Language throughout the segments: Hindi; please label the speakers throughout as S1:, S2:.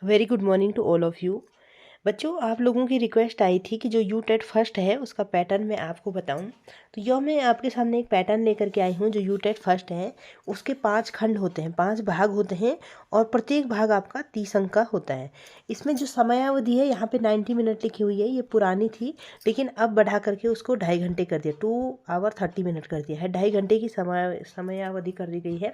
S1: Very good morning to all of you. बच्चों, आप लोगों की रिक्वेस्ट आई थी कि जो यूटेट फर्स्ट है उसका पैटर्न मैं आपको बताऊं। तो यह मैं आपके सामने एक पैटर्न लेकर के आई हूं। जो यूटेट फर्स्ट है उसके 5 खंड होते हैं, 5 भाग होते हैं और प्रत्येक भाग आपका 30 अंक का होता है। इसमें जो समयावधि है यहाँ पे 90 मिनट लिखी हुई है, ये पुरानी थी लेकिन अब बढ़ा करके उसको 2.5 घंटे कर दिया, 2 आवर 30 मिनट कर दिया है। 2.5 घंटे की समयावधि कर दी गई है।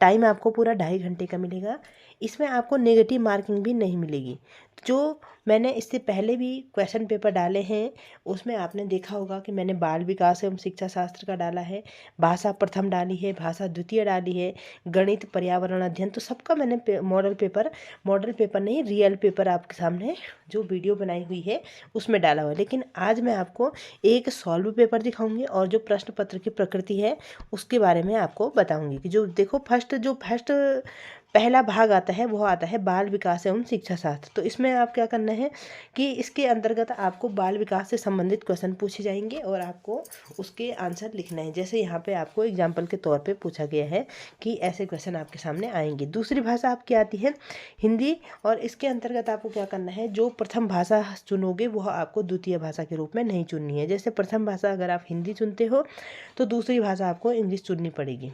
S1: टाइम आपको पूरा 2.5 घंटे का मिलेगा। इसमें आपको नेगेटिव मार्किंग भी नहीं मिलेगी। जो मैंने इससे पहले भी क्वेश्चन पेपर डाले हैं उसमें आपने देखा होगा कि मैंने बाल विकास एवं शिक्षा शास्त्र का डाला है, भाषा प्रथम डाली है, भाषा द्वितीय डाली है, गणित, पर्यावरण अध्ययन, तो सबका मैंने मॉडल पेपर नहीं, रियल पेपर आपके सामने जो वीडियो बनाई हुई है उसमें डाला हुआ है। लेकिन आज मैं आपको एक सॉल्व पेपर दिखाऊंगी और जो प्रश्न पत्र की प्रकृति है उसके बारे में आपको बताऊंगी कि जो देखो फर्स्ट पहला भाग आता है वो आता है बाल विकास एवं शिक्षा शास्त्र। तो इसमें आप क्या करना है कि इसके अंतर्गत आपको बाल विकास से संबंधित क्वेश्चन पूछे जाएंगे और आपको उसके आंसर लिखना है। जैसे यहाँ पे आपको एग्जाम्पल के तौर पे पूछा गया है कि ऐसे क्वेश्चन आपके सामने आएंगे। दूसरी भाषा आपकी आती है हिंदी और इसके अंतर्गत आपको क्या करना है, जो प्रथम भाषा चुनोगे वह आपको द्वितीय भाषा के रूप में नहीं चुननी है। जैसे प्रथम भाषा अगर आप हिंदी चुनते हो तो दूसरी भाषा आपको इंग्लिश चुननी पड़ेगी,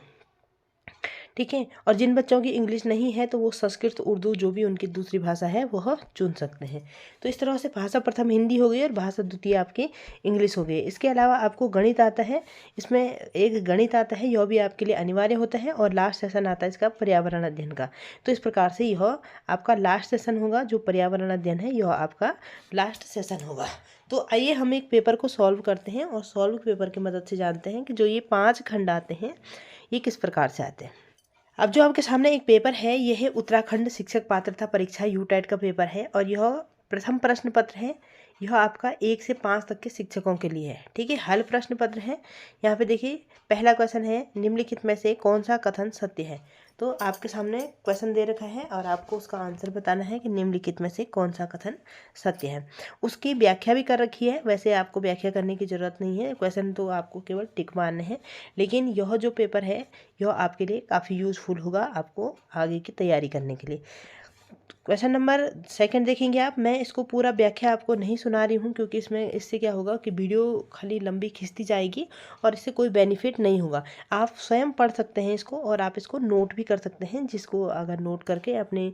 S1: ठीक है। और जिन बच्चों की इंग्लिश नहीं है तो वो संस्कृत, उर्दू, जो भी उनकी दूसरी भाषा है वह चुन सकते हैं। तो इस तरह से भाषा प्रथम हिंदी हो गई और भाषा द्वितीय आपकी इंग्लिश हो गई। इसके अलावा आपको गणित आता है, इसमें एक गणित आता है, यह भी आपके लिए अनिवार्य होता है। और लास्ट सेशन आता है इसका पर्यावरण अध्ययन का। तो इस प्रकार से यह आपका लास्ट सेशन होगा। जो पर्यावरण अध्ययन है यह आपका लास्ट सेशन होगा। तो आइए हम एक पेपर को सॉल्व करते हैं और सॉल्व पेपर की मदद से जानते हैं कि जो ये 5 खंड आते हैं ये किस प्रकार से आते हैं। अब जो आपके सामने एक पेपर है यह है उत्तराखंड शिक्षक पात्रता परीक्षा यूटेट का पेपर है और यह प्रथम प्रश्न पत्र है। यह आपका 1 से 5 तक के शिक्षकों के लिए है, ठीक है। हल प्रश्न पत्र है। यहाँ पे देखिए पहला क्वेश्चन है, निम्नलिखित में से कौन सा कथन सत्य है। तो आपके सामने क्वेश्चन दे रखा है और आपको उसका आंसर बताना है कि निम्नलिखित में से कौन सा कथन सत्य है। उसकी व्याख्या भी कर रखी है। वैसे आपको व्याख्या करने की ज़रूरत नहीं है, क्वेश्चन तो आपको केवल टिक मारने हैं। लेकिन यह जो पेपर है यह आपके लिए काफ़ी यूज़फुल होगा आपको आगे की तैयारी करने के लिए। क्वेश्चन नंबर सेकंड देखेंगे आप। मैं इसको पूरा व्याख्या आपको नहीं सुना रही हूँ क्योंकि इससे क्या होगा कि वीडियो खाली लंबी खिंचती जाएगी और इससे कोई बेनिफिट नहीं होगा। आप स्वयं पढ़ सकते हैं इसको और आप इसको नोट भी कर सकते हैं। जिसको अगर नोट करके अपने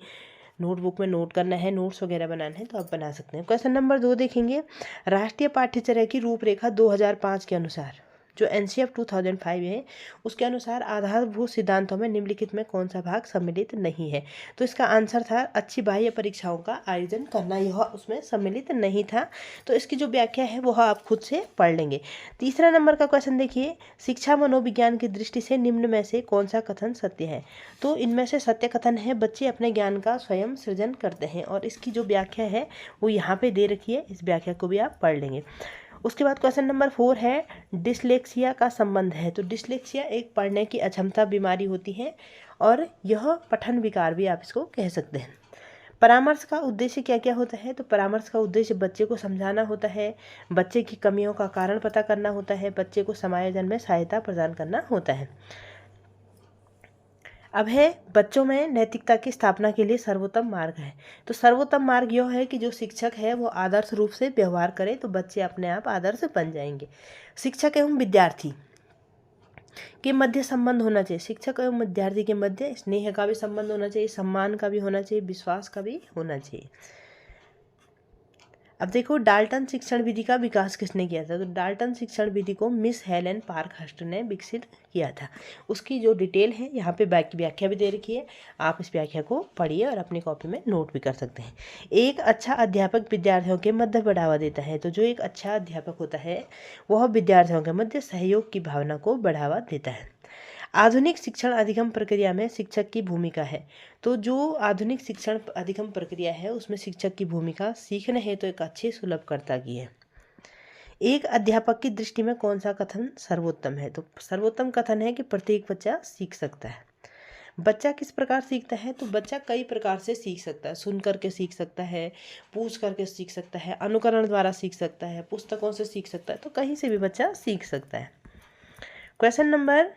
S1: नोटबुक में नोट करना है, नोट्स वगैरह बनाना है तो आप बना सकते हैं। क्वेश्चन नंबर 2 देखेंगे। राष्ट्रीय पाठ्यचर्या की रूपरेखा 2005 के अनुसार, जो NCF 2005 है उसके अनुसार आधारभूत सिद्धांतों में निम्नलिखित में कौन सा भाग सम्मिलित नहीं है। तो इसका आंसर था अच्छी बाह्य परीक्षाओं का आयोजन करना, यह उसमें सम्मिलित नहीं था। तो इसकी जो व्याख्या है वह आप खुद से पढ़ लेंगे। तीसरा नंबर का क्वेश्चन देखिए, शिक्षा मनोविज्ञान की दृष्टि से निम्न में से कौन सा कथन सत्य है। तो इनमें से सत्य कथन है बच्चे अपने ज्ञान का स्वयं सृजन करते हैं और इसकी जो व्याख्या है वो यहाँ पे दे रखी है। इस व्याख्या को भी आप पढ़ लेंगे। उसके बाद क्वेश्चन नंबर 4 है, डिसलेक्सिया का संबंध है। तो डिसलेक्सिया एक पढ़ने की अक्षमता बीमारी होती है और यह पठन विकार भी आप इसको कह सकते हैं। परामर्श का उद्देश्य क्या क्या होता है। तो परामर्श का उद्देश्य बच्चे को समझाना होता है, बच्चे की कमियों का कारण पता करना होता है, बच्चे को समायोजन में सहायता प्रदान करना होता है। अब है बच्चों में नैतिकता की स्थापना के लिए सर्वोत्तम मार्ग है। तो सर्वोत्तम मार्ग यह है कि जो शिक्षक है वो आदर्श रूप से व्यवहार करे तो बच्चे अपने आप आदर्श बन जाएंगे। शिक्षक एवं विद्यार्थी के मध्य संबंध होना चाहिए। शिक्षक एवं विद्यार्थी के मध्य स्नेह का भी संबंध होना चाहिए, सम्मान का भी होना चाहिए, विश्वास का भी होना चाहिए। अब देखो डाल्टन शिक्षण विधि का विकास किसने किया था। तो डाल्टन शिक्षण विधि को मिस हेलेन पार्कहर्स्ट ने विकसित किया था। उसकी जो डिटेल है यहाँ पे व्याख्या भी दे रखी है। आप इस व्याख्या को पढ़िए और अपनी कॉपी में नोट भी कर सकते हैं। एक अच्छा अध्यापक विद्यार्थियों के मध्य बढ़ावा देता है। तो जो एक अच्छा अध्यापक होता है वह विद्यार्थियों के मध्य सहयोग की भावना को बढ़ावा देता है। आधुनिक शिक्षण अधिगम प्रक्रिया में शिक्षक की भूमिका है। तो जो आधुनिक शिक्षण अधिगम प्रक्रिया है उसमें शिक्षक की भूमिका सीखने हेतु तो एक अच्छे सुलभकर्ता की है। एक अध्यापक की दृष्टि में कौन सा कथन सर्वोत्तम है। तो सर्वोत्तम कथन है कि प्रत्येक बच्चा सीख सकता है। बच्चा किस प्रकार सीखता है। तो बच्चा कई प्रकार से सीख सकता है। सुन करके सीख सकता है, पूछ करके सीख सकता है, अनुकरण द्वारा सीख सकता है, पुस्तकों से सीख सकता है। तो कहीं से भी बच्चा सीख सकता है। क्वेश्चन नंबर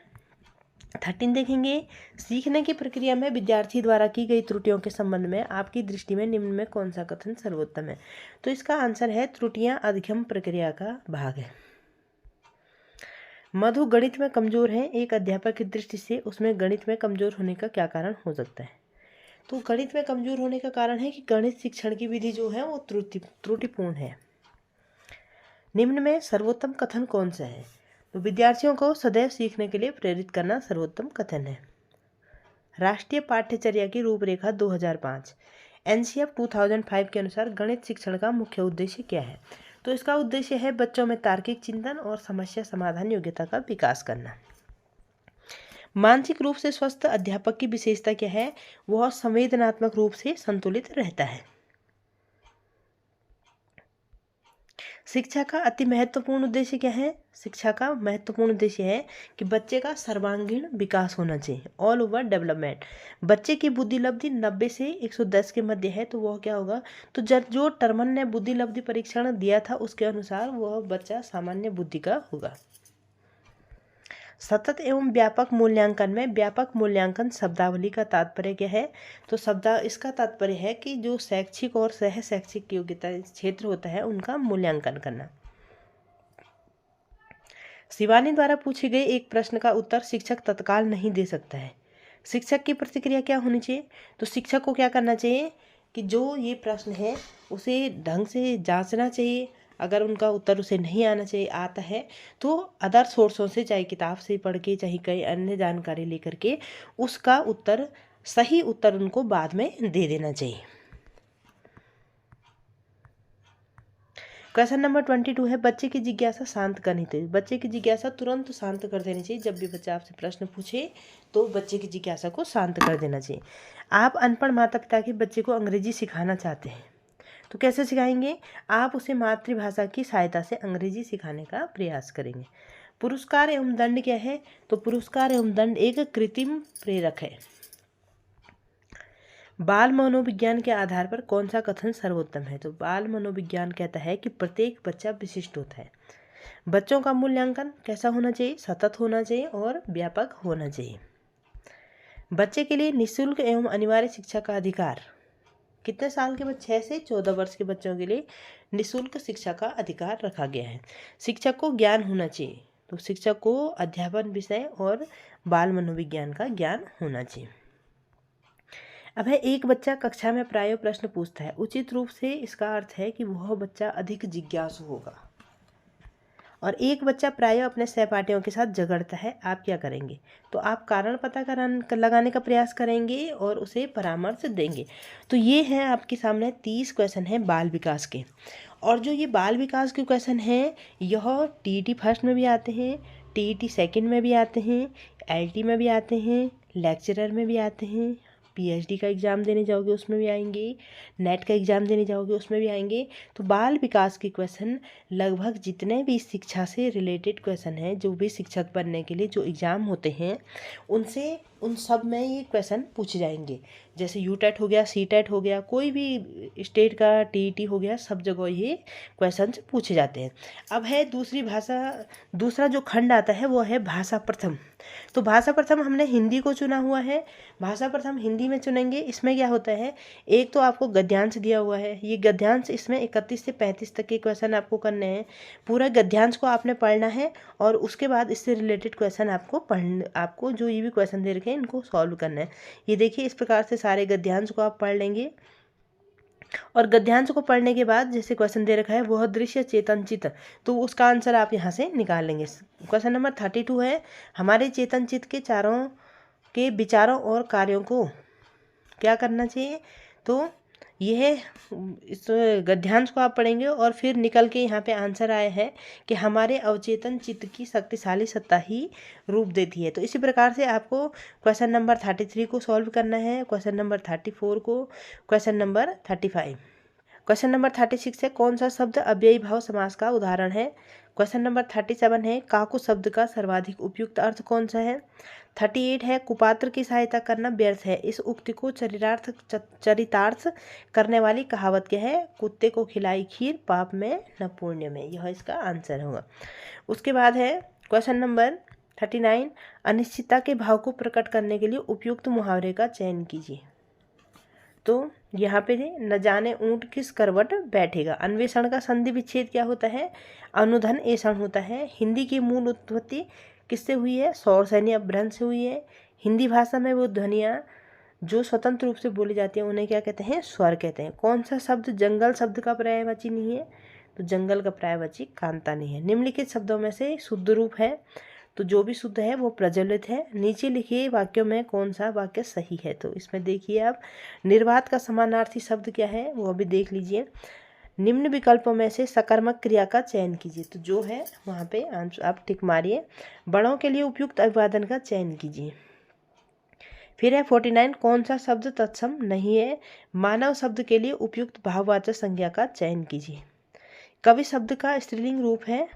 S1: 13 देखेंगे, सीखने की प्रक्रिया में विद्यार्थी द्वारा की गई त्रुटियों के संबंध में आपकी दृष्टि में निम्न में कौन सा कथन सर्वोत्तम है। तो इसका आंसर है त्रुटियां अधिगम प्रक्रिया का भाग है। मधु गणित में कमजोर है, एक अध्यापक की दृष्टि से उसमें गणित में कमजोर होने का क्या कारण हो सकता है। तो गणित में कमजोर होने का कारण है कि गणित शिक्षण की विधि जो है वो त्रुटिपूर्ण है। निम्न में सर्वोत्तम कथन कौन सा है। तो विद्यार्थियों को सदैव सीखने के लिए प्रेरित करना सर्वोत्तम कथन है। राष्ट्रीय पाठ्यचर्या की रूपरेखा 2005 एनसीएफ 2005 के अनुसार गणित शिक्षण का मुख्य उद्देश्य क्या है। तो इसका उद्देश्य है बच्चों में तार्किक चिंतन और समस्या समाधान योग्यता का विकास करना। मानसिक रूप से स्वस्थ अध्यापक की विशेषता क्या है। वह संवेदनात्मक रूप से संतुलित रहता है। शिक्षा का अति महत्वपूर्ण उद्देश्य क्या है। शिक्षा का महत्वपूर्ण उद्देश्य है कि बच्चे का सर्वांगीण विकास होना चाहिए, ऑल ओवर डेवलपमेंट। बच्चे की बुद्धि लब्धि 90 से 110 के मध्य है तो वह क्या होगा। तो जो टर्मन ने बुद्धि लब्धि परीक्षण दिया था उसके अनुसार वह बच्चा सामान्य बुद्धि का होगा। सतत एवं व्यापक मूल्यांकन में व्यापक मूल्यांकन शब्दावली का तात्पर्य क्या है। तो इसका तात्पर्य है कि जो शैक्षिक और सह शैक्षिक योग्यता क्षेत्र होता है उनका मूल्यांकन करना। शिवानी द्वारा पूछे गए एक प्रश्न का उत्तर शिक्षक तत्काल नहीं दे सकता है। शिक्षक की प्रतिक्रिया क्या होनी चाहिए। तो शिक्षक को क्या करना चाहिए कि जो ये प्रश्न है उसे ढंग से जांचना चाहिए। अगर उनका उत्तर उसे नहीं आना चाहिए आता है तो अदर सोर्सों से, चाहे किताब से पढ़ के, चाहे कई अन्य जानकारी लेकर के उसका उत्तर, सही उत्तर उनको बाद में दे देना चाहिए। क्वेश्चन नंबर 22 है बच्चे की जिज्ञासा शांत करनी चाहिए। बच्चे की जिज्ञासा तुरंत शांत कर देनी चाहिए। जब भी बच्चा आपसे प्रश्न पूछे तो बच्चे की जिज्ञासा को शांत कर देना चाहिए। आप अनपढ़ माता पिता के बच्चे को अंग्रेजी सिखाना चाहते हैं तो कैसे सिखाएंगे। आप उसे मातृभाषा की सहायता से अंग्रेजी सिखाने का प्रयास करेंगे। पुरस्कार एवं दंड क्या है। तो पुरस्कार एवं दंड एक कृत्रिम प्रेरक है। बाल मनोविज्ञान के आधार पर कौन सा कथन सर्वोत्तम है। तो बाल मनोविज्ञान कहता है कि प्रत्येक बच्चा विशिष्ट होता है। बच्चों का मूल्यांकन कैसा होना चाहिए, सतत होना चाहिए और व्यापक होना चाहिए। बच्चे के लिए निःशुल्क एवं अनिवार्य शिक्षा का अधिकार। कितने साल के बच्चे, 6 से 14 वर्ष के बच्चों के लिए निःशुल्क शिक्षा का अधिकार रखा गया है। शिक्षक को ज्ञान होना चाहिए। तो शिक्षक को अध्यापन विषय और बाल मनोविज्ञान का ज्ञान होना चाहिए। अब है एक बच्चा कक्षा में प्राय प्रश्न पूछता है। उचित रूप से इसका अर्थ है कि वह बच्चा अधिक जिज्ञासु होगा। और एक बच्चा प्राय अपने सहपाठियों के साथ झगड़ता है, आप क्या करेंगे। तो आप कारण पता लगाने का प्रयास करेंगे और उसे परामर्श देंगे। तो ये है आपके सामने 30 क्वेश्चन हैं बाल विकास के। और जो ये बाल विकास के क्वेश्चन हैं यह टीईटी फर्स्ट में भी आते हैं, टीईटी सेकंड में भी आते हैं, एलटी में भी आते हैं, लेक्चरर में भी आते हैं, पीएचडी का एग्ज़ाम देने जाओगे उसमें भी आएंगे, नेट का एग्ज़ाम देने जाओगे उसमें भी आएंगे। तो बाल विकास के क्वेश्चन लगभग जितने भी शिक्षा से रिलेटेड क्वेश्चन हैं, जो भी शिक्षक बनने के लिए जो एग्ज़ाम होते हैं उन सब में ये क्वेश्चन पूछे जाएंगे। जैसे यूटेट हो गया, सीटेट हो गया, कोई भी स्टेट का टीईटी हो गया, सब जगह ये क्वेश्चन पूछे जाते हैं। अब है दूसरा जो खंड आता है वो है भाषा प्रथम। तो भाषा प्रथम हमने हिंदी को चुना हुआ है। भाषा प्रथम हिंदी में चुनेंगे। इसमें क्या होता है, एक तो आपको गद्यांश दिया हुआ है। ये गद्यांश, इसमें 31 से 35 तक के क्वेश्चन आपको करने हैं। पूरा गद्यांश को आपने पढ़ना है और उसके बाद इससे रिलेटेड क्वेश्चन आपको जो ये भी क्वेश्चन दे रखे हैं इनको सॉल्व करना है। ये देखिए इस प्रकार से सारे गद्यांश को आप पढ़ लेंगे। और गद्यांश को पढ़ने के बाद जैसे क्वेश्चन दे रखा है वह दृश्य चेतन चित्त, तो उसका आंसर आप यहाँ से निकाल लेंगे। क्वेश्चन नंबर 32 है हमारे चेतन चित्त के चारों के विचारों और कार्यों को क्या करना चाहिए। तो यह इस गद्यांश को आप पढ़ेंगे और फिर निकल के यहाँ पे आंसर आया है कि हमारे अवचेतन चित्त की शक्तिशाली सत्ता ही रूप देती है। तो इसी प्रकार से आपको क्वेश्चन नंबर 33 को सॉल्व करना है, क्वेश्चन नंबर 34 को, क्वेश्चन नंबर 35। क्वेश्चन नंबर 36 है कौन सा शब्द अव्ययी भाव समास का उदाहरण है। क्वेश्चन नंबर 37 है काकू शब्द का सर्वाधिक उपयुक्त अर्थ कौन सा है। 38 है कुपात्र की सहायता करना व्यर्थ है, इस उक्ति को चरितार्थ करने वाली कहावत क्या है। कुत्ते को खिलाई खीर पाप में न पुण्य में, यह इसका आंसर होगा। उसके बाद है क्वेश्चन नंबर 39 अनिश्चितता के भाव को प्रकट करने के लिए उपयुक्त मुहावरे का चयन कीजिए। तो यहाँ पे न जाने ऊंट किस करवट बैठेगा। अन्वेषण का संधि विच्छेद क्या होता है? अनुधन ऐषण होता है। हिंदी की मूल उत्पत्ति किससे हुई है? सौर सैन्य अपभ्रंश से हुई है। हिंदी भाषा में वो ध्वनियाँ जो स्वतंत्र रूप से बोली जाती हैं उन्हें क्या कहते हैं? स्वर कहते हैं। कौन सा शब्द जंगल शब्द का पर्यायवाची नहीं है? तो जंगल का पर्यायवाची कांता नहीं है। निम्नलिखित शब्दों में से शुद्ध रूप है, तो जो भी शुद्ध है वो प्रज्वलित है। नीचे लिखिए वाक्यों में कौन सा वाक्य सही है। तो इसमें देखिए आप, निर्वात का समानार्थी शब्द क्या है वो अभी देख लीजिए। निम्न विकल्पों में से सकर्मक क्रिया का चयन कीजिए। तो जो है वहाँ पे आंसर आप टिक मारिए। बड़ों के लिए उपयुक्त अभिवादन का चयन कीजिए। फिर है 49 कौन सा शब्द तत्सम नहीं है? मानव शब्द के लिए उपयुक्त भाववाचक संज्ञा का चयन कीजिए। कवि शब्द का स्त्रीलिंग रूप है।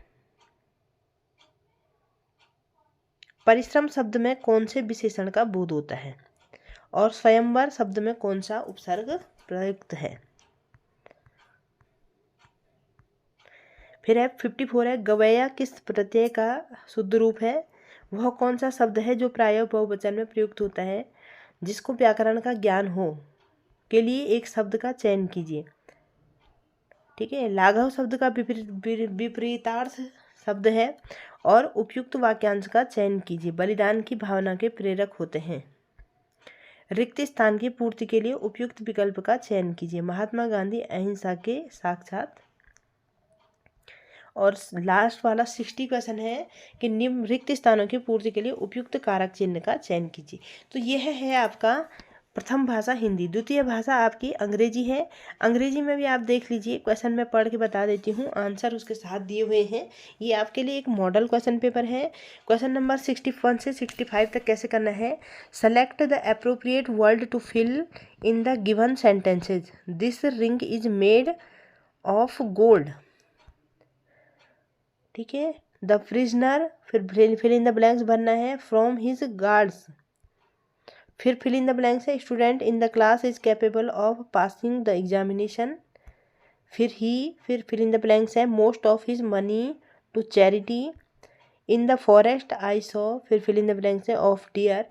S1: परिश्रम शब्द में कौन से विशेषण का बोध होता है? और स्वयंवर शब्द में कौन सा उपसर्ग प्रयुक्त है? फिर है 54 है गवैया किस प्रत्यय का शुद्ध रूप है? वह कौन सा शब्द है जो प्रायः बहुवचन में प्रयुक्त होता है? जिसको व्याकरण का ज्ञान हो के लिए एक शब्द का चयन कीजिए। ठीक है, लाघव शब्द का विपरीतार्थ शब्द है और उपयुक्त वाक्यांश का चयन कीजिए। बलिदान की भावना के प्रेरक होते हैं। रिक्त स्थान की पूर्ति के लिए उपयुक्त विकल्प का चयन कीजिए। महात्मा गांधी अहिंसा के साक्षात। और लास्ट वाला 60 क्वेश्चन है कि निम्न रिक्त स्थानों की पूर्ति के लिए उपयुक्त कारक चिन्ह का चयन कीजिए। तो यह है आपका प्रथम भाषा हिंदी। द्वितीय भाषा आपकी अंग्रेजी है। अंग्रेजी में भी आप देख लीजिए, क्वेश्चन मैं पढ़ के बता देती हूँ, आंसर उसके साथ दिए हुए हैं। ये आपके लिए एक मॉडल क्वेश्चन पेपर है। क्वेश्चन नंबर 61 से 65 तक कैसे करना है? Select the appropriate word to fill in the given sentences. This ring is made of gold. ठीक है, द प्रिजनर, फिर फिल इन द ब्लैंक्स भरना है, फ्रॉम हिज गार्ड्स, फिर फिल इन द ब्लैंक्स है, student in the class is capable of passing the examination, फिर ही, फिर फिल इन द ब्लैंक्स है, most of his money to charity, in the forest I saw, फिर फिल इन द ब्लैंक्स है, ऑफ डियर,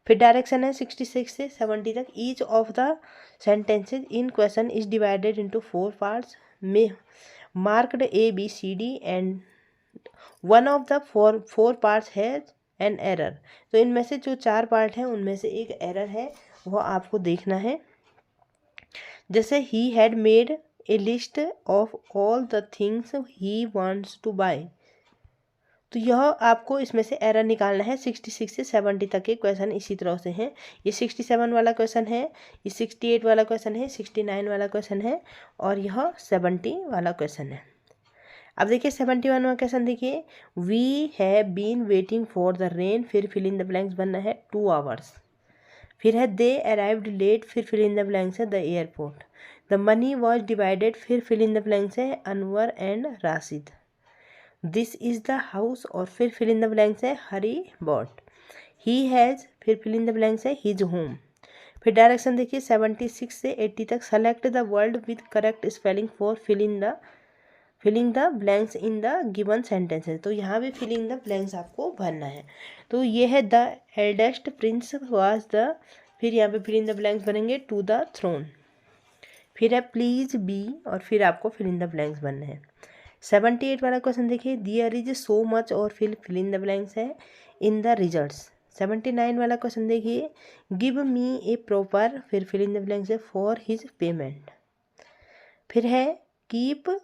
S1: फिर डायरेक्शन है 66 से 70 तक। Each of the sentences in question is divided into 4 parts में marked A B C D and one of the four parts है एन एरर। तो इनमें से जो 4 पार्ट हैं उनमें से एक एरर है, वो आपको देखना है। जैसे he had made a list of all the things he wants to buy. तो यह आपको इसमें से एरर निकालना है। 66 से 70 तक के क्वेश्चन इसी तरह से हैं। ये 67 वाला क्वेश्चन है, ये 68 वाला क्वेश्चन है, 69 वाला क्वेश्चन है और यह 70 वाला क्वेश्चन है। अब देखिए 71 वाला क्वेश्चन देखिए, we have been waiting for the rain, फिर फिल इन द ब्लैंक्स बनना है 2 आवर्स, फिर है दे अराइव्ड लेट, फिर फिल इन द ब्लैंक्स है the airport, the money was divided, फिर फिल इन द ब्लैंक्स है Anwar and Rashid, this is the house और फिर फिल इन द ब्लैंक्स है हरी बॉट, ही हैज़, फिर फिल इन द ब्लैंक्स है हिज होम। फिर डायरेक्शन देखिए 76 से 80 तक, select the word with correct spelling for filling the blanks in the given sentences. तो यहाँ भी फिलिंग द ब्लैंक्स आपको भरना है। तो ये है the eldest Prince was the, फिर यहाँ पे फिल इन द ब्लैंक्स बनेंगे टू द थ्रोन, फिर है प्लीज बी और फिर आपको फिल इन द ब्लैंक्स बनना है। 78 वाला क्वेश्चन देखिए, दियर इज सो मच और फिल इन द ब्लैंक्स है इन द रिजल्ट्स। 79 वाला क्वेश्चन देखिए, गिव मी ए प्रॉपर, फिर फिल इन द ब्लैंक्स है फॉर हिज पेमेंट, फिर है कीप,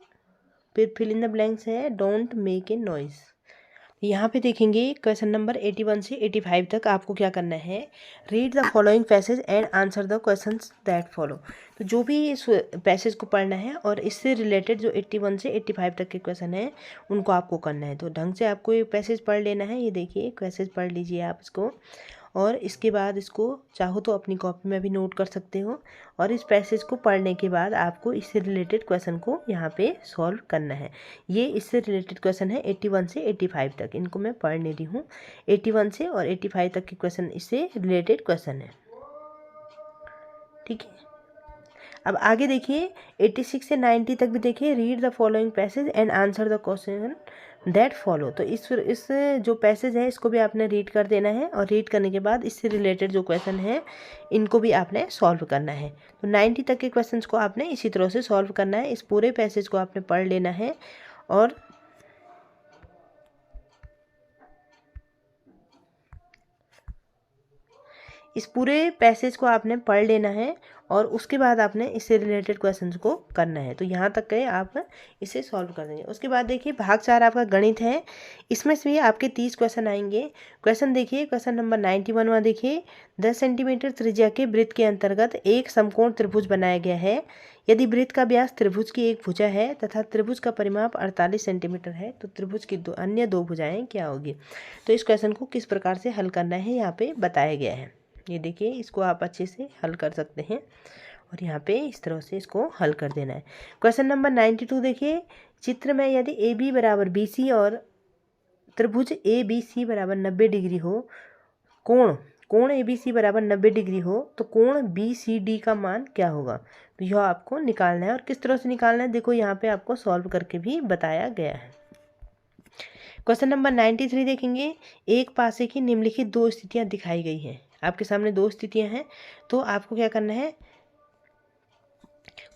S1: फिर फिल इन द ब्लैंक्स है डोंट मेक ए नॉइज। यहाँ पे देखेंगे क्वेश्चन नंबर 81 से 85 तक आपको क्या करना है, read the following passage and answer the questions that follow. तो जो भी इस पैसेज को पढ़ना है और इससे रिलेटेड जो 81 से 85 तक के क्वेश्चन हैं उनको आपको करना है। तो ढंग से आपको ये पैसेज पढ़ लेना है। ये देखिए पैसेज पढ़ लीजिए आप इसको, और इसके बाद इसको चाहो तो अपनी कॉपी में भी नोट कर सकते हो। और इस पैसेज को पढ़ने के बाद आपको इससे रिलेटेड क्वेश्चन को यहाँ पे सॉल्व करना है। ये इससे रिलेटेड क्वेश्चन है 81 से 85 तक, इनको मैं पढ़ नहीं रही हूँ। 81 से और 85 तक के क्वेश्चन इससे रिलेटेड क्वेश्चन है, ठीक है। अब आगे देखिए 86 से 90 तक भी देखिए, read the following passage and answer the question that follow. तो इस जो पैसेज है इसको भी आपने रीड कर देना है, और रीड करने के बाद इससे रिलेटेड जो क्वेश्चन है इनको भी आपने सॉल्व करना है। तो 90 तक के क्वेश्चंस को आपने इसी तरह से सॉल्व करना है। इस पूरे पैसेज को आपने पढ़ लेना है, और इस पूरे पैसेज को आपने पढ़ लेना है, और उसके बाद आपने इससे रिलेटेड क्वेश्चंस को करना है। तो यहाँ तक के आप इसे सॉल्व कर देंगे। उसके बाद देखिए भाग 4 आपका गणित है, इसमें से भी आपके 30 क्वेश्चन आएंगे। क्वेश्चन देखिए, क्वेश्चन नंबर 91 में देखिए, 10 सेंटीमीटर त्रिज्या के वृत्त के अंतर्गत एक समकोण त्रिभुज बनाया गया है। यदि वृत्त का व्यास त्रिभुज की एक भुजा है तथा त्रिभुज का परिमाप 48 सेंटीमीटर है, तो त्रिभुज की अन्य दो भुजाएं क्या होगी। तो इस क्वेश्चन को किस प्रकार से हल करना है यहाँ पे बताया गया है। ये देखिए, इसको आप अच्छे से हल कर सकते हैं, और यहाँ पे इस तरह से इसको हल कर देना है। क्वेश्चन नंबर 92 देखिए, चित्र में यदि ए बी बराबर बी सी और त्रिभुज ए बी सी बराबर 90 डिग्री हो, कोण ए बी सी बराबर 90 डिग्री हो, तो कोण बी सी डी का मान क्या होगा। तो यह आपको निकालना है, और किस तरह से निकालना है देखो यहाँ पे आपको सॉल्व करके भी बताया गया है। क्वेश्चन नंबर 93 देखेंगे, एक पासे की निम्नलिखित दो स्थितियाँ दिखाई गई हैं। आपके सामने दो स्थितियां हैं, तो आपको क्या करना है,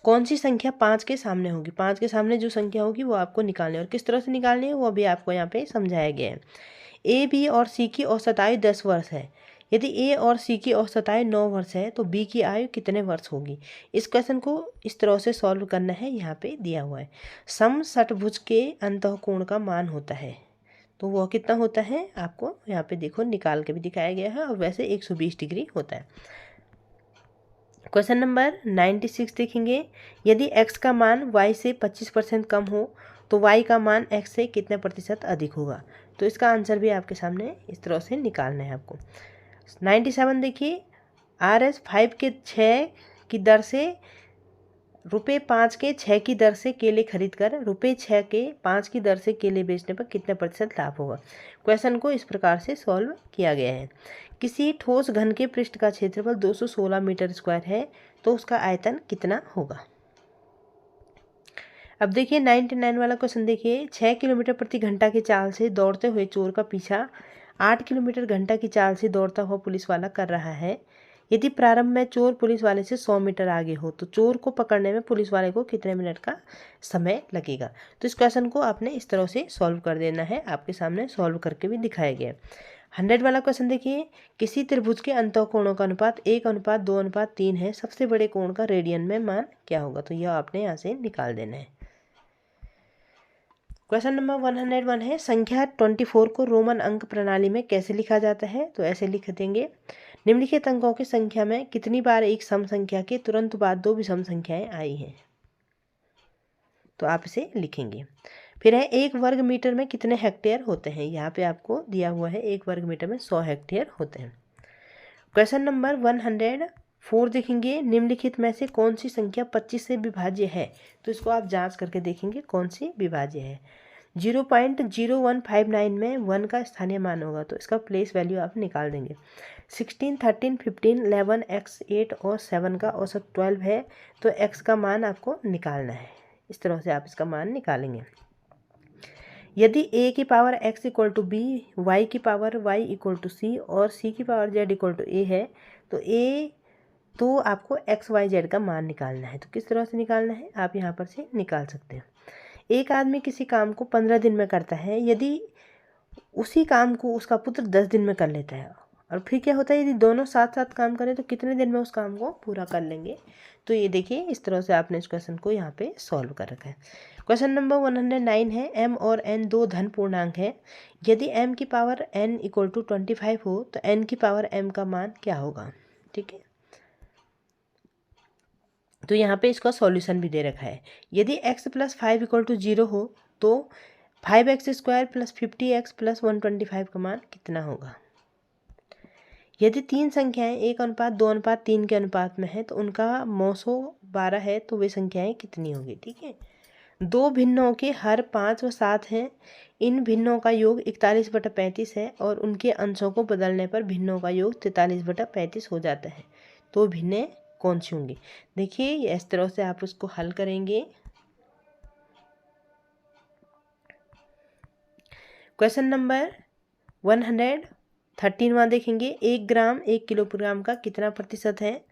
S1: कौन सी संख्या 5 के सामने होगी, 5 के सामने जो संख्या होगी वो आपको निकालनी है, और किस तरह से निकालनी है वो भी आपको यहाँ पे समझाया गया है। ए बी और सी की औसत आयु 10 वर्ष है। यदि ए और सी की औसत आयु 9 वर्ष है, तो बी की आयु कितने वर्ष होगी। इस क्वेश्चन को इस तरह से सॉल्व करना है, यहाँ पे दिया हुआ है। समषटभुज के अंतःकोण का मान होता है, तो वह कितना होता है आपको यहाँ पे देखो निकाल के भी दिखाया गया है, और वैसे 120 डिग्री होता है। क्वेश्चन नंबर 96 देखेंगे, यदि x का मान y से 25% कम हो, तो y का मान x से कितने प्रतिशत अधिक होगा। तो इसका आंसर भी आपके सामने इस तरह से निकालना है आपको। 97 देखिए, RS 5 के 6 की दर से ₹5 के 6 की दर से केले खरीद कर ₹6 के 5 की दर से केले बेचने पर कितने प्रतिशत लाभ होगा। क्वेश्चन को इस प्रकार से सॉल्व किया गया है। किसी ठोस घन के पृष्ठ का क्षेत्रफल 216 मीटर स्क्वायर है, तो उसका आयतन कितना होगा। अब देखिए 99 वाला क्वेश्चन देखिए, 6 किलोमीटर प्रति घंटा की चाल से दौड़ते हुए चोर का पीछा 8 किलोमीटर घंटा की चाल से दौड़ता हुआ पुलिस वाला कर रहा है। यदि प्रारंभ में चोर पुलिस वाले से 100 मीटर आगे हो, तो चोर को पकड़ने में पुलिस वाले को कितने मिनट का समय लगेगा। तो इस क्वेश्चन को आपने इस तरह से सॉल्व कर देना है, आपके सामने सॉल्व करके भी दिखाया गया। 100 वाला क्वेश्चन देखिए, किसी त्रिभुज के अंतःकोणों का अनुपात 1:2:3 है, सबसे बड़े कोण का रेडियन में मान क्या होगा। तो यह आपने यहाँ से निकाल देना है। क्वेश्चन नंबर 101 है, संख्या 24 को रोमन अंक प्रणाली में कैसे लिखा जाता है। तो ऐसे लिख देंगे, निम्नलिखित अंकों की संख्या में कितनी बार एक सम संख्या के तुरंत बाद दो विषम संख्याएं आई हैं। तो आप इसे लिखेंगे। फिर है, 1 वर्ग मीटर में कितने हेक्टेयर होते हैं। यहाँ पे आपको दिया हुआ है 1 वर्ग मीटर में 100 हेक्टेयर होते हैं। क्वेश्चन नंबर 104 देखेंगे, निम्नलिखित में से कौन सी संख्या 25 से विभाज्य है। तो इसको आप जांच करके देखेंगे कौन सी विभाज्य है। 0.0159 में 1 का स्थानीय मान होगा, तो इसका प्लेस वैल्यू आप निकाल देंगे। 16, 13, 15, 11, x 8 और 7 का औसत 12 है, तो x का मान आपको निकालना है। इस तरह से आप इसका मान निकालेंगे। यदि a की power x equal to B, y की power y equal to C और c की power z equal to a है, तो आपको x y z का मान निकालना है। तो किस तरह से निकालना है आप यहाँ पर से निकाल सकते हैं। एक आदमी किसी काम को 15 दिन में करता है, यदि उसी काम को उसका पुत्र 10 दिन में कर लेता है, और फिर क्या होता है, यदि दोनों साथ साथ काम करें तो कितने दिन में उस काम को पूरा कर लेंगे। तो ये देखिए, इस तरह से आपने इस क्वेश्चन को यहाँ पे सॉल्व कर रखा है। क्वेश्चन नंबर 109 है, m और n दो धन पूर्णांक है। यदि m की पावर n इक्वल टू 25 हो, तो n की पावर m का मान क्या होगा। ठीक है, तो यहाँ पे इसका सॉल्यूशन भी दे रखा है। यदि x + 5 इक्वल टू 0 हो, तो 5x² + 50x + 125 का मान कितना होगा। यदि तीन संख्याएं 1:2:3 के अनुपात में है, तो उनका मौसो 12 है, तो वे संख्याएं कितनी होगी। ठीक है, दो भिन्नों के हर 5 व 7 हैं। इन भिन्नों का योग 41/35 है, और उनके अंशों को बदलने पर भिन्नों का योग 43/35 हो जाता है। तो भिन्ने कौन सी होंगी। देखिए इस तरह से आप उसको हल करेंगे। क्वेश्चन नंबर 113वां देखेंगे, 1 ग्राम 1 किलोग्राम का कितना प्रतिशत है।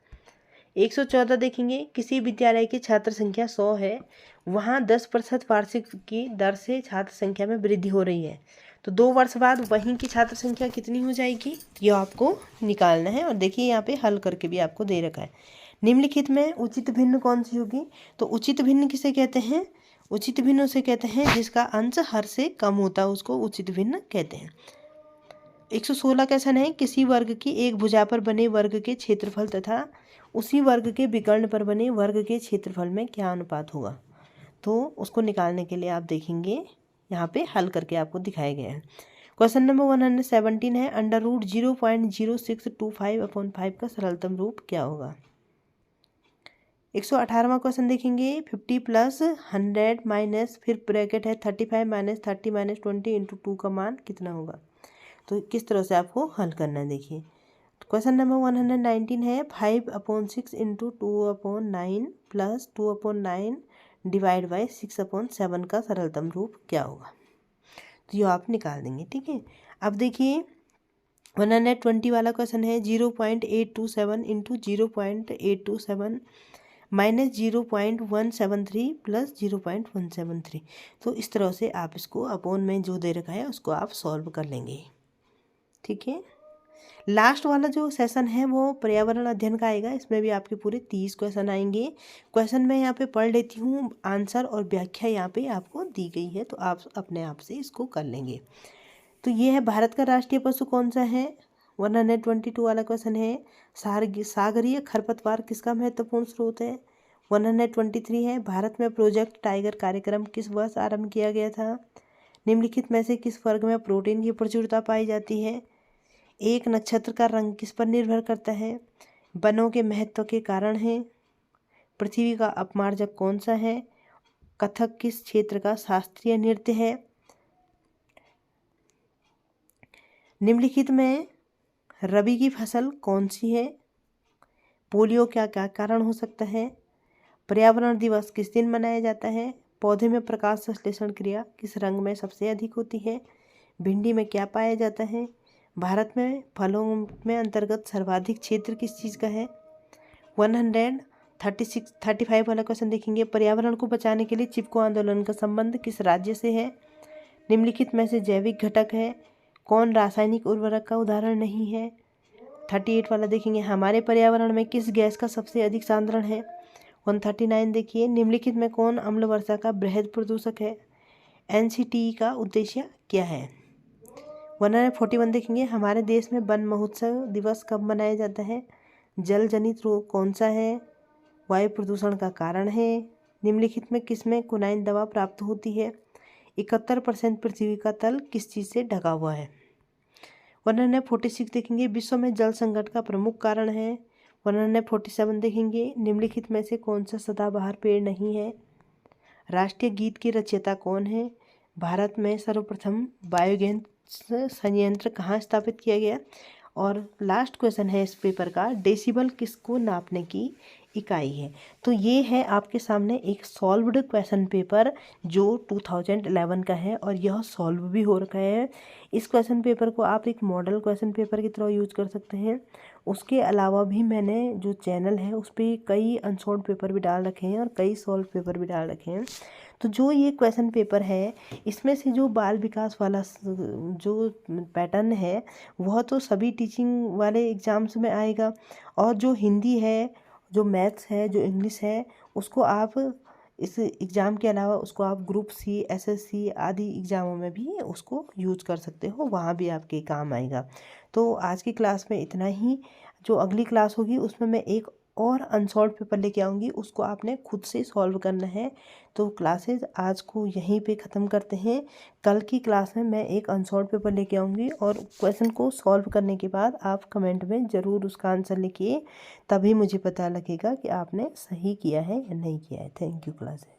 S1: 114 देखेंगे, किसी विद्यालय की छात्र संख्या 100 है, वहाँ 10% वार्षिक की दर से छात्र संख्या में वृद्धि हो रही है, तो 2 वर्ष बाद वहीं की छात्र संख्या कितनी हो जाएगी, ये आपको निकालना है। और देखिए यहाँ पे हल करके भी आपको दे रखा है। निम्नलिखित में उचित भिन्न कौन सी होगी, तो उचित भिन्न किसे कहते हैं, उचित भिन्न उसे कहते हैं जिसका अंश हर से कम होता है, उसको उचित भिन्न कहते हैं। 116 क्वेश्चन है, किसी वर्ग की एक भुजा पर बने वर्ग के क्षेत्रफल तथा उसी वर्ग के विकर्ण पर बने वर्ग के क्षेत्रफल में क्या अनुपात होगा। तो उसको निकालने के लिए आप देखेंगे यहाँ पे हल करके आपको दिखाया गया है। क्वेश्चन नंबर 117 है, √0.0625/5 का सरलतम रूप क्या होगा। 118वां क्वेश्चन देखेंगे, 50 + 100 माइनस फिर ब्रैकेट है 35 - 30 - 20 × 2 का मान कितना होगा। तो किस तरह से आपको हल करना है। देखिए क्वेश्चन नंबर 119 है, 5/6 × 2/9 + 2/9 डिवाइड बाई 6/7 का सरलतम रूप क्या होगा। तो ये आप निकाल देंगे। ठीक है, अब देखिए 120 वाला क्वेश्चन है, 0.827 × 0.827 माइनस 0.173 + 0.173। तो इस तरह से आप इसको अपोन में जो दे रखा है उसको आप सॉल्व कर लेंगे। ठीक है, लास्ट वाला जो सेशन है वो पर्यावरण अध्ययन का आएगा, इसमें भी आपके पूरे 30 क्वेश्चन आएंगे। क्वेश्चन मैं यहाँ पे पढ़ लेती हूँ, आंसर और व्याख्या यहाँ पे आपको दी गई है, तो आप अपने आप से इसको कर लेंगे। तो ये है, भारत का राष्ट्रीय पशु कौन सा है। 122 वाला क्वेश्चन है, सागरीय खरपतवार किसका महत्वपूर्ण स्रोत है। 123 है, भारत में प्रोजेक्ट टाइगर कार्यक्रम किस वर्ष आरंभ किया गया था। निम्नलिखित में से किस वर्ग में प्रोटीन की प्रचुरता पाई जाती है। एक नक्षत्र का रंग किस पर निर्भर करता है। वनों के महत्व के कारण है। पृथ्वी का अपमार्जक कौन सा है। कथक किस क्षेत्र का शास्त्रीय नृत्य है। निम्नलिखित में रबी की फसल कौन सी है। पोलियो क्या क्या कारण हो सकता है। पर्यावरण दिवस किस दिन मनाया जाता है। पौधे में प्रकाश संश्लेषण क्रिया किस रंग में सबसे अधिक होती है। भिंडी में क्या पाया जाता है। भारत में फलों में अंतर्गत सर्वाधिक क्षेत्र किस चीज़ का है। 135 वाला क्वेश्चन देखेंगे, पर्यावरण को बचाने के लिए चिपको आंदोलन का संबंध किस राज्य से है। निम्नलिखित में से जैविक घटक है, कौन रासायनिक उर्वरक का उदाहरण नहीं है। 38 वाला देखेंगे, हमारे पर्यावरण में किस गैस का सबसे अधिक सांद्रण है। 139 देखिए, निम्नलिखित में कौन अम्ल वर्षा का बृहद प्रदूषक है। NCTE का उद्देश्य क्या है। 141 देखेंगे, हमारे देश में वन महोत्सव दिवस कब मनाया जाता है। जल जनित रोग कौन सा है। वायु प्रदूषण का कारण है। निम्नलिखित में किसमें क्विनाइन दवा प्राप्त होती है। 71% पृथ्वी का तल किस चीज़ से ढका हुआ है। 146 देखेंगे, विश्व में जल संकट का प्रमुख कारण है। 147 देखेंगे, निम्नलिखित में से कौन सा सदाबहार पेड़ नहीं है। राष्ट्रीय गीत की रचयिता कौन है। भारत में सर्वप्रथम बायोगैस संयंत्र कहाँ स्थापित किया गया। और लास्ट क्वेश्चन है इस पेपर का, डेसिबल किसको नापने की इकाई है। तो ये है आपके सामने एक सॉल्व्ड क्वेश्चन पेपर जो 2011 का है और यह सॉल्व भी हो रखा है। इस क्वेश्चन पेपर को आप एक मॉडल क्वेश्चन पेपर की तरह यूज कर सकते हैं। उसके अलावा भी मैंने जो चैनल है उस पर कई अनसॉल्व पेपर भी डाल रखे हैं और कई सॉल्व पेपर भी डाल रखे हैं। तो जो ये क्वेश्चन पेपर है इसमें से जो बाल विकास वाला जो पैटर्न है वह तो सभी टीचिंग वाले एग्ज़ाम्स में आएगा, और जो हिंदी है, जो मैथ्स है, जो इंग्लिश है, उसको आप इस एग्ज़ाम के अलावा उसको आप ग्रुप C, SSC आदि एग्ज़ामों में भी उसको यूज कर सकते हो, वहाँ भी आपके काम आएगा। तो आज की क्लास में इतना ही। जो अगली क्लास होगी उसमें मैं एक और अनसॉल्व पेपर लेके आऊँगी, उसको आपने खुद से सॉल्व करना है। तो क्लासेस आज को यहीं पे ख़त्म करते हैं। कल की क्लास में मैं एक अनसॉल्व पेपर लेके आऊँगी और क्वेश्चन को सॉल्व करने के बाद आप कमेंट में ज़रूर उसका आंसर लिखिए, तभी मुझे पता लगेगा कि आपने सही किया है या नहीं किया है। Thank you classes.